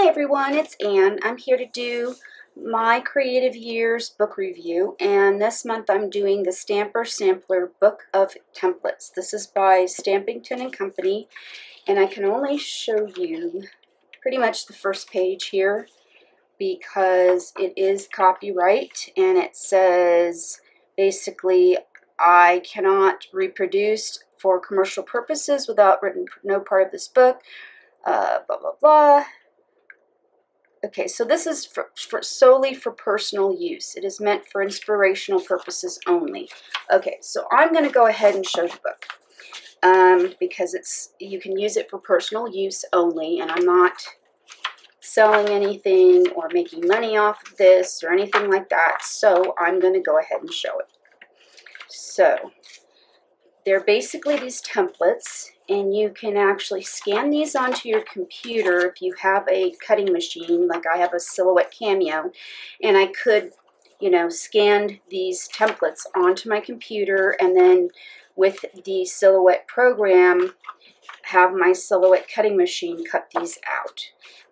Hi everyone, it's Anne. I'm here to do my Creative Years book review, and this month I'm doing the Stamper Sampler Book of Templates. This is by Stampington and Company, and I can only show you pretty much the first page here because it is copyright, and it says basically I cannot reproduce for commercial purposes without written no part of this book, blah blah blah. Okay, so this is solely for personal use. It is meant for inspirational purposes only. Okay, so I'm going to go ahead and show the book because you can use it for personal use only, and I'm not selling anything or making money off of this or anything like that, so I'm going to go ahead and show it. So they're basically these templates, and you can actually scan these onto your computer if you have a cutting machine. Like I have a Silhouette Cameo, and I could, scan these templates onto my computer, and then with the Silhouette program, have my Silhouette cutting machine cut these out.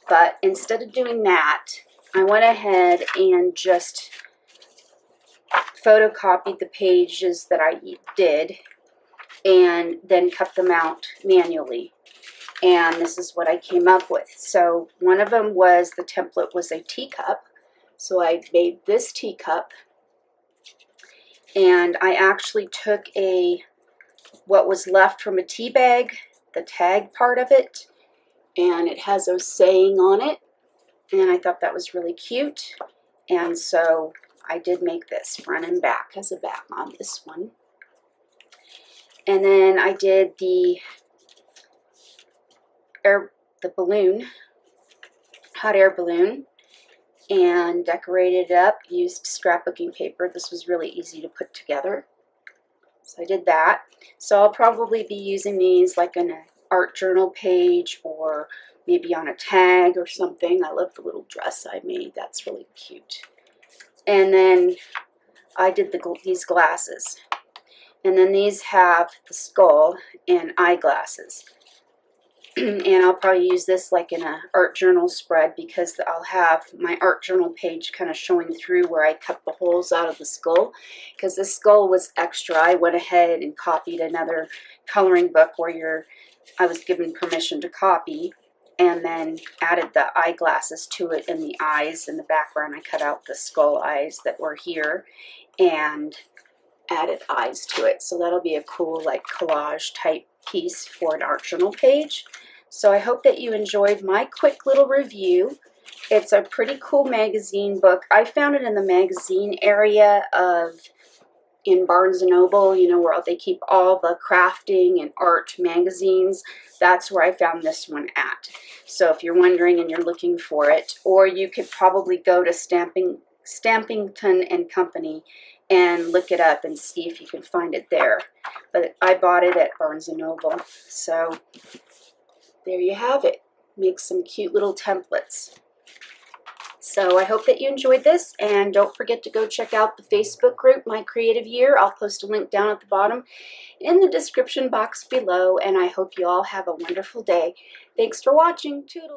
But instead of doing that, I went ahead and just photocopied the pages that I did and then cut them out manually. And this is what I came up with. So one of them was, the template was a teacup. So I made this teacup, and I actually took what was left from a tea bag, the tag part of it, and it has a saying on it, and I thought that was really cute, and so I did make this front and back as a back on this one. And then I did the balloon, hot air balloon, and decorated it up, used scrapbooking paper. This was really easy to put together. So I did that. So I'll probably be using these like in an art journal page or maybe on a tag or something. I love the little dress I made. That's really cute. And then I did these glasses. And then these have the skull and eyeglasses. And I'll probably use this like in an art journal spread, because I'll have my art journal page kind of showing through where I cut the holes out of the skull. Because the skull was extra, I went ahead and copied another coloring book where I was given permission to copy, and then added the eyeglasses to it and the eyes in the background. I cut out the skull eyes that were here and added eyes to it. So that'll be a cool like collage type piece for an art journal page. So I hope that you enjoyed my quick little review. It's a pretty cool magazine book. I found it in the magazine area in Barnes & Noble, where they keep all the crafting and art magazines. That's where I found this one at. So if you're wondering and you're looking for it, or you could probably go to Stampington and Company and look it up and see if you can find it there. But I bought it at Barnes & Noble. So there you have it. Make some cute little templates. So I hope that you enjoyed this, and don't forget to go check out the Facebook group, My Creative Year. I'll post a link down at the bottom in the description box below, and I hope you all have a wonderful day. Thanks for watching. Toodles.